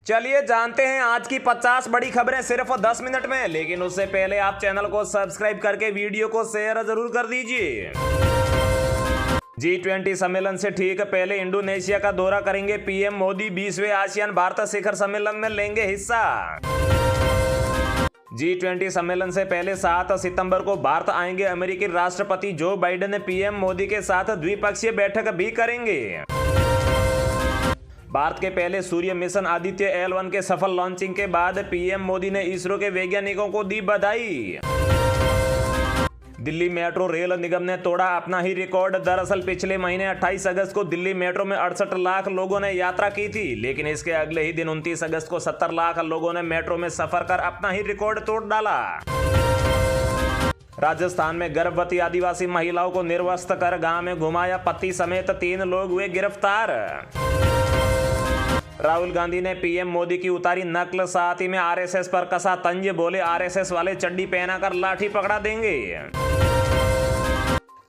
चलिए जानते हैं आज की 50 बड़ी खबरें सिर्फ 10 मिनट में, लेकिन उससे पहले आप चैनल को सब्सक्राइब करके वीडियो को शेयर जरूर कर दीजिए। G20 सम्मेलन से ठीक पहले इंडोनेशिया का दौरा करेंगे पीएम मोदी। 20वें आसियान भारत शिखर सम्मेलन में लेंगे हिस्सा। G20 सम्मेलन से पहले 7 सितंबर को भारत आएंगे अमेरिकी राष्ट्रपति जो बाइडेन। पीएम मोदी के साथ द्विपक्षीय बैठक भी करेंगे। भारत के पहले सूर्य मिशन आदित्य L1 के सफल लॉन्चिंग के बाद पीएम मोदी ने इसरो के वैज्ञानिकों को दी बधाई। दिल्ली मेट्रो रेल निगम ने तोड़ा अपना ही रिकॉर्ड। दरअसल पिछले महीने 28 अगस्त को दिल्ली मेट्रो में 68 लाख लोगों ने यात्रा की थी, लेकिन इसके अगले ही दिन 29 अगस्त को 70 लाख लोगों ने मेट्रो में सफर कर अपना ही रिकॉर्ड तोड़ डाला। राजस्थान में गर्भवती आदिवासी महिलाओं को निर्वस्त्र कर गांव में घुमाया, पति समेत 3 लोग हुए गिरफ्तार। राहुल गांधी ने पीएम मोदी की उतारी नकल, साथ ही में आरएसएस पर कसा तंज। बोले आरएसएस वाले चड्डी पहनाकर लाठी पकड़ा देंगे।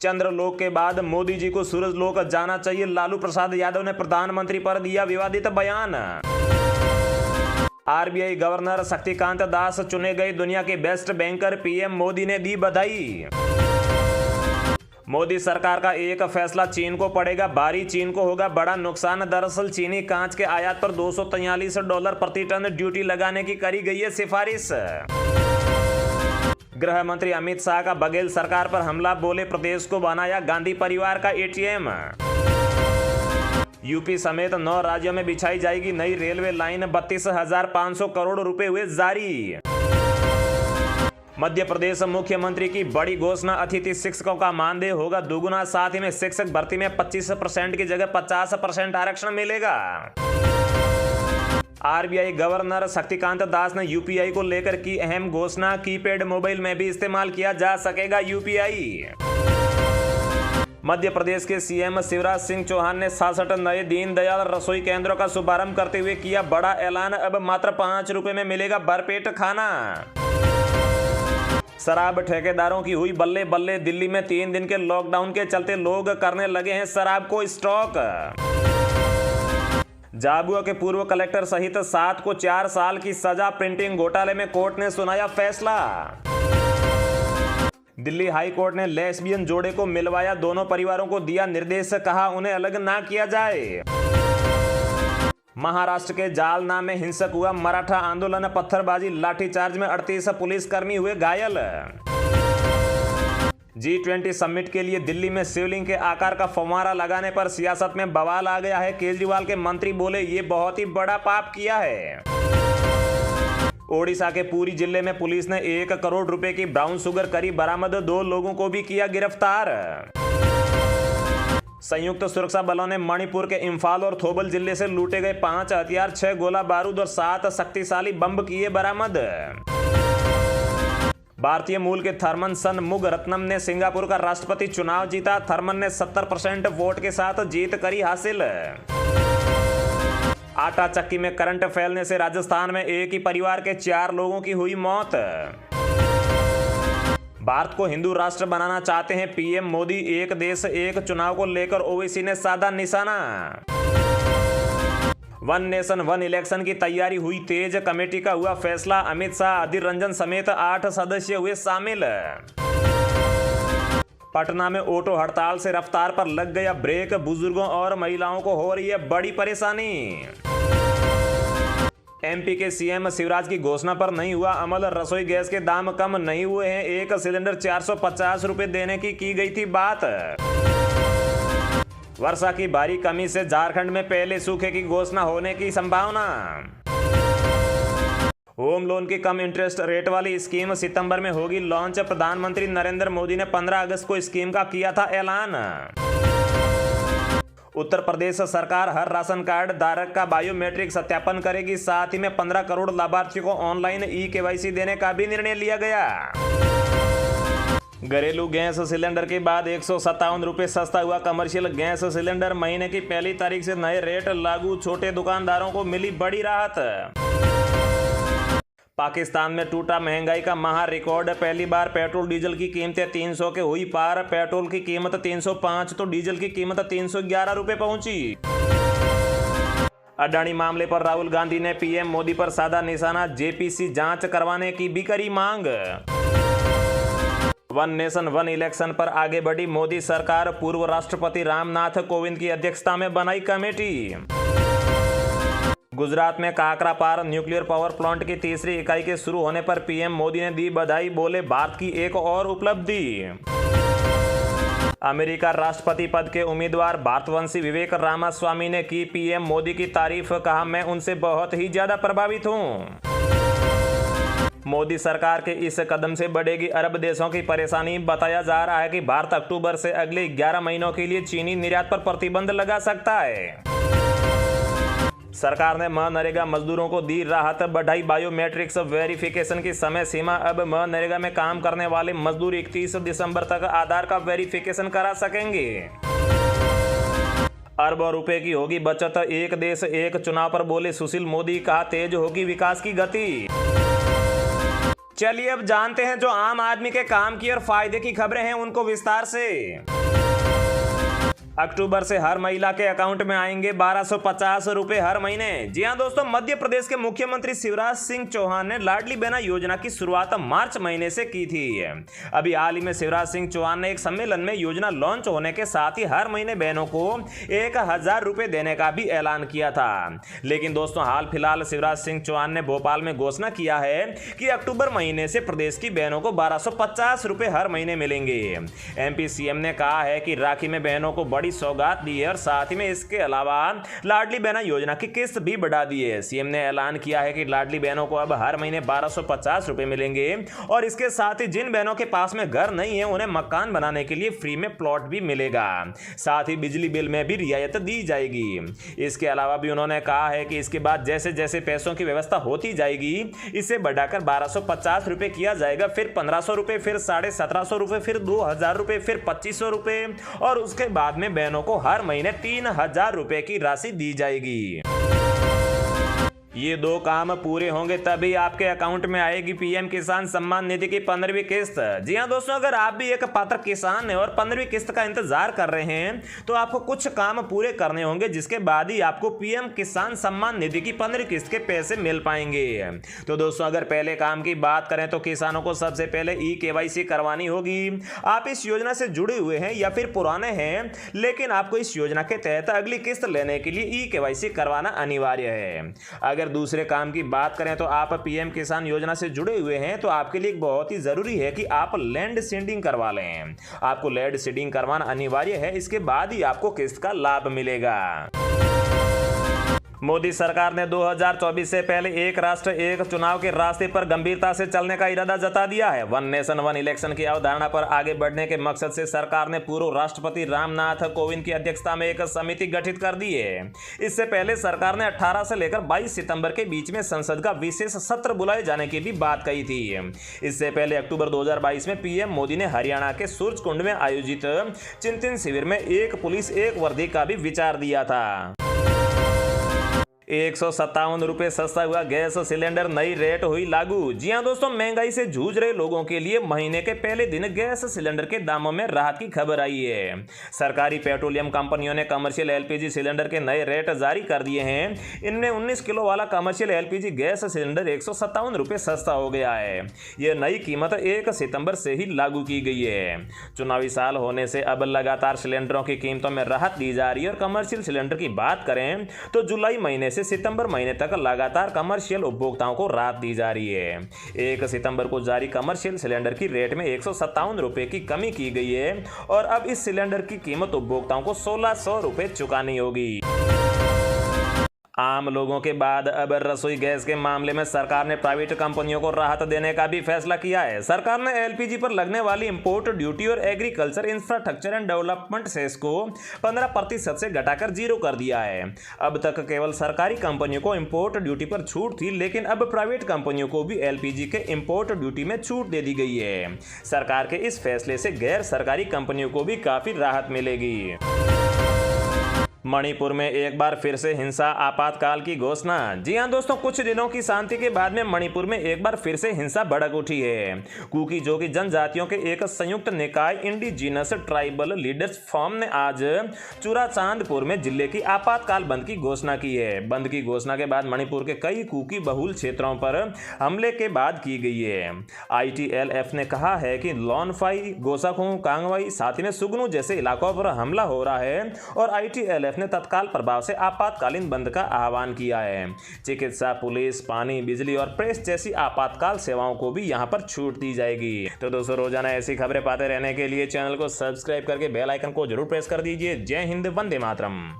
चंद्रलोक के बाद मोदी जी को सूरजलोक जाना चाहिए। लालू प्रसाद यादव ने प्रधानमंत्री पर दिया विवादित बयान। आरबीआई गवर्नर शक्तिकांत दास चुने गए दुनिया के बेस्ट बैंकर। पीएम मोदी ने दी बधाई। मोदी सरकार का एक फैसला चीन को पड़ेगा भारी, चीन को होगा बड़ा नुकसान। दरअसल चीनी कांच के आयात पर $243 प्रति टन ड्यूटी लगाने की करी गई है सिफारिश। गृह मंत्री अमित शाह का बघेल सरकार पर हमला। बोले प्रदेश को बनाया गांधी परिवार का एटीएम। यूपी समेत 9 राज्यों में बिछाई जाएगी नई रेलवे लाइन। 32,500 करोड़ रुपए हुए जारी। मध्य प्रदेश मुख्यमंत्री की बड़ी घोषणा, अतिथि शिक्षकों का मानदेय होगा दोगुना। साथ ही में शिक्षक भर्ती में 25% की जगह 50% आरक्षण मिलेगा। आरबीआई गवर्नर शक्तिकांत दास ने यूपीआई को लेकर की अहम घोषणा। कीपैड मोबाइल में भी इस्तेमाल किया जा सकेगा यूपीआई। मध्य प्रदेश के सीएम शिवराज सिंह चौहान ने 66 नए दीनदयाल रसोई केंद्रों का शुभारंभ करते हुए किया बड़ा ऐलान। अब मात्र 5 रुपए में मिलेगा भरपेट खाना। शराब ठेकेदारों की हुई बल्ले बल्ले। दिल्ली में 3 दिन के लॉकडाउन के चलते लोग करने लगे हैं शराब को स्टॉक। झाबुआ के पूर्व कलेक्टर सहित 7 को 4 साल की सजा। प्रिंटिंग घोटाले में कोर्ट ने सुनाया फैसला। दिल्ली हाई कोर्ट ने लेस्बियन जोड़े को मिलवाया, दोनों परिवारों को दिया निर्देश, कहा उन्हें अलग ना किया जाए। महाराष्ट्र के जालना में हिंसक हुआ मराठा आंदोलन। पत्थरबाजी लाठीचार्ज में 38 पुलिसकर्मी हुए घायल। G20 समिट के लिए दिल्ली में शिवलिंग के आकार का फव्वारा लगाने पर सियासत में बवाल आ गया है। केजरीवाल के मंत्री बोले ये बहुत ही बड़ा पाप किया है। ओडिशा के पुरी जिले में पुलिस ने 1 करोड़ रुपए की ब्राउन शुगर करी बरामद। 2 लोगों को भी किया गिरफ्तार। संयुक्त सुरक्षा बलों ने मणिपुर के इम्फाल और थोबल जिले से लूटे गए 5 हथियार, 6 गोला बारूद और 7 शक्तिशाली बम किए बरामद। भारतीय मूल के थर्मन शनमुगारत्नम ने सिंगापुर का राष्ट्रपति चुनाव जीता। थर्मन ने 70% वोट के साथ जीत करी हासिल। आटा चक्की में करंट फैलने से राजस्थान में एक ही परिवार के 4 लोगों की हुई मौत। भारत को हिंदू राष्ट्र बनाना चाहते हैं पीएम मोदी। एक देश एक चुनाव को लेकर ओवैसी ने साधा निशाना। वन नेशन वन इलेक्शन की तैयारी हुई तेज। कमेटी का हुआ फैसला। अमित शाह, अधीर रंजन समेत 8 सदस्य हुए शामिल। पटना में ऑटो हड़ताल से रफ्तार पर लग गया ब्रेक। बुजुर्गों और महिलाओं को हो रही है बड़ी परेशानी। एमपी के सीएम शिवराज की घोषणा पर नहीं हुआ अमल। रसोई गैस के दाम कम नहीं हुए हैं। 1 सिलेंडर 450 रुपए देने की गई थी बात। वर्षा की भारी कमी से झारखंड में पहले सूखे की घोषणा होने की संभावना। होम लोन की कम इंटरेस्ट रेट वाली स्कीम सितंबर में होगी लॉन्च। प्रधानमंत्री नरेंद्र मोदी ने 15 अगस्त को स्कीम का किया था ऐलान। उत्तर प्रदेश सरकार हर राशन कार्ड धारक का बायोमेट्रिक सत्यापन करेगी। साथ ही में 15 करोड़ लाभार्थियों को ऑनलाइन ई-केवाईसी देने का भी निर्णय लिया गया। घरेलू गैस सिलेंडर के बाद 157 रुपये सस्ता हुआ कमर्शियल गैस सिलेंडर। महीने की 1 तारीख से नए रेट लागू। छोटे दुकानदारों को मिली बड़ी राहत। पाकिस्तान में टूटा महंगाई का महा रिकॉर्ड। पहली बार पेट्रोल डीजल की कीमतें 300 के हुई पार। पेट्रोल की कीमत 305 तो डीजल की कीमत 311 रुपये पहुंची। अडानी मामले पर राहुल गांधी ने पीएम मोदी पर साधा निशाना, जेपीसी जांच करवाने की भी करी मांग। वन नेशन वन इलेक्शन पर आगे बढ़ी मोदी सरकार, पूर्व राष्ट्रपति रामनाथ कोविंद की अध्यक्षता में बनाई कमेटी। गुजरात में काकरापार न्यूक्लियर पावर प्लांट की तीसरी इकाई के शुरू होने पर पीएम मोदी ने दी बधाई, बोले भारत की एक और उपलब्धि। अमेरिका राष्ट्रपति पद के उम्मीदवार भारतवंशी विवेक रामास्वामी ने की पीएम मोदी की तारीफ, कहा मैं उनसे बहुत ही ज्यादा प्रभावित हूं। मोदी सरकार के इस कदम से बढ़ेगी अरब देशों की परेशानी, बताया जा रहा है कि भारत अक्टूबर से अगले 11 महीनों के लिए चीनी निर्यात पर प्रतिबंध लगा सकता है। सरकार ने मनरेगा मजदूरों को दी राहत, बढ़ाई बायोमेट्रिक्स वेरिफिकेशन की समय सीमा। अब मनरेगा में काम करने वाले मजदूर 31 दिसंबर तक आधार का वेरिफिकेशन करा सकेंगे। अरबों रुपए की होगी बचत, एक देश एक चुनाव पर बोले सुशील मोदी, कहा तेज होगी विकास की गति। चलिए अब जानते हैं जो आम आदमी के काम की और फायदे की खबरें हैं उनको विस्तार से। अक्टूबर से हर महिला के अकाउंट में आएंगे 1250 रुपए हर महीने। जी हां दोस्तों, मध्य प्रदेश के मुख्यमंत्री शिवराज सिंह चौहान ने लाडली बहना योजना की शुरुआत मार्च महीने से की थी। अभी हाल ही में शिवराज सिंह चौहान ने एक सम्मेलन में योजना लॉन्च होने के साथ ही हर महीने बहनों को 1000 रुपए देने का भी ऐलान किया था। लेकिन दोस्तों हाल फिलहाल शिवराज सिंह चौहान ने भोपाल में घोषणा किया है कि अक्टूबर महीने से प्रदेश की बहनों को 1250 रुपए हर महीने मिलेंगे। एमपी सीएम ने कहा है कि राखी में बहनों को बड़ी सौगात दी है और साथ ही में इसके अलावा लाडली बहना योजना की किस्त भी बढ़ा दी है। सीएम ने ऐलान किया है कि लाडली बहनों को अब हर महीने 1250 रुपए मिलेंगे और इसके साथ ही जिन बहनों के पास में घर नहीं है उन्हें मकान बनाने के लिए फ्री में प्लॉट भी मिलेगा। साथ ही बिजली बिल में भी रियायत दी जाएगी। इसके अलावा भी उन्होंने कहा है कि इसके बाद जैसे जैसे पैसों की व्यवस्था होती जाएगी इसे बढ़ाकर 1250 रुपए किया जाएगा, फिर 1500 रुपए, फिर 1750 रुपए, फिर 2000 रुपए, फिर 2500 रुपए और उसके बाद में बहनों को हर महीने 3000 रुपए की राशि दी जाएगी। ये दो काम पूरे होंगे तभी आपके अकाउंट में आएगी पीएम किसान सम्मान निधि की 15वीं किस्त। जी हां दोस्तों, अगर आप भी एक पात्र किसान हैं और 15वीं किस्त का इंतजार कर रहे हैं तो आपको कुछ काम पूरे करने होंगे, जिसके बाद ही आपको पीएम किसान सम्मान निधि की 15वीं किस्त के पैसे मिल पाएंगे। तो दोस्तों अगर पहले काम की बात करें तो किसानों को सबसे पहले KYC करवानी होगी। आप इस योजना से जुड़े हुए हैं या फिर पुराने हैं, लेकिन आपको इस योजना के तहत अगली किस्त लेने के लिए KYC करवाना अनिवार्य है। अगर दूसरे काम की बात करें तो आप पीएम किसान योजना से जुड़े हुए हैं तो आपके लिए बहुत ही जरूरी है कि आप लैंड सीडिंग करवा लें। आपको लैंड सीडिंग करवाना अनिवार्य है, इसके बाद ही आपको किस्त का लाभ मिलेगा। मोदी सरकार ने 2024 से पहले एक राष्ट्र एक चुनाव के रास्ते पर गंभीरता से चलने का इरादा जता दिया है। वन नेशन वन इलेक्शन की अवधारणा पर आगे बढ़ने के मकसद से सरकार ने पूर्व राष्ट्रपति रामनाथ कोविंद की अध्यक्षता में एक समिति गठित कर दी है। इससे पहले सरकार ने 18 से लेकर 22 सितंबर के बीच में संसद का विशेष सत्र बुलाए जाने की भी बात कही थी। इससे पहले अक्टूबर 2022 में पीएम मोदी ने हरियाणा के सूरजकुंड में आयोजित चिंतन शिविर में एक पुलिस एक वर्दी का भी विचार दिया था। 157 रुपए सस्ता हुआ गैस सिलेंडर, नई रेट हुई लागू। जी हां दोस्तों, महंगाई से जूझ रहे लोगों के लिए महीने के पहले दिन गैस सिलेंडर के दामों में राहत की खबर आई है। सरकारी पेट्रोलियम कंपनियों ने कमर्शियल LPG सिलेंडर के नए रेट जारी कर दिए हैं। इनमें 19 किलो वाला कमर्शियल LPG गैस सिलेंडर 157 रुपए सस्ता हो गया है। यह नई कीमत 1 सितंबर से ही लागू की गई है। चुनावी साल होने से अब लगातार सिलेंडरों की कीमतों में राहत दी जा रही है और कमर्शियल सिलेंडर की बात करें तो जुलाई महीने से सितंबर महीने तक लगातार कमर्शियल उपभोक्ताओं को राहत दी जा रही है। 1 सितंबर को जारी कमर्शियल सिलेंडर की रेट में 157 रुपए की कमी की गई है और अब इस सिलेंडर की कीमत उपभोक्ताओं को 1600 रुपए चुकानी होगी। आम लोगों के बाद अब रसोई गैस के मामले में सरकार ने प्राइवेट कंपनियों को राहत देने का भी फैसला किया है। सरकार ने LPG पर लगने वाली इंपोर्ट ड्यूटी और agriculture infrastructure and development cess को 15% से घटाकर 0 कर दिया है। अब तक केवल सरकारी कंपनियों को इंपोर्ट ड्यूटी पर छूट थी, लेकिन अब प्राइवेट कंपनियों को भी LPG के इंपोर्ट ड्यूटी में छूट दे दी गई है। सरकार के इस फैसले से गैर सरकारी कंपनियों को भी काफी राहत मिलेगी। मणिपुर में एक बार फिर से हिंसा, आपातकाल की घोषणा। जी हां दोस्तों, कुछ दिनों की शांति के बाद में मणिपुर में एक बार फिर से हिंसा भड़क उठी है। कुकी जोगी जनजातियों के एक संयुक्त निकाय इंडिजिनस ट्राइबल लीडर्स फोरम ने आज चूड़ाचांदपुर में जिले की आपातकाल बंद की घोषणा की है। बंद की घोषणा के बाद मणिपुर के कई कुकी बहुल क्षेत्रों पर हमले के बाद की गई है। ITLF ने कहा है कि लोनफाई, गोसाखू, कांगवाई, साथ ही में सुगनू जैसे इलाकों पर हमला हो रहा है और ITLF ने तत्काल प्रभाव से आपातकालीन बंद का आह्वान किया है। चिकित्सा, पुलिस, पानी, बिजली और प्रेस जैसी आपातकाल सेवाओं को भी यहां पर छूट दी जाएगी। तो दोस्तों, रोजाना ऐसी खबरें पाते रहने के लिए चैनल को सब्सक्राइब करके बेल आइकन को जरूर प्रेस कर दीजिए। जय हिंद, वंदे मातरम।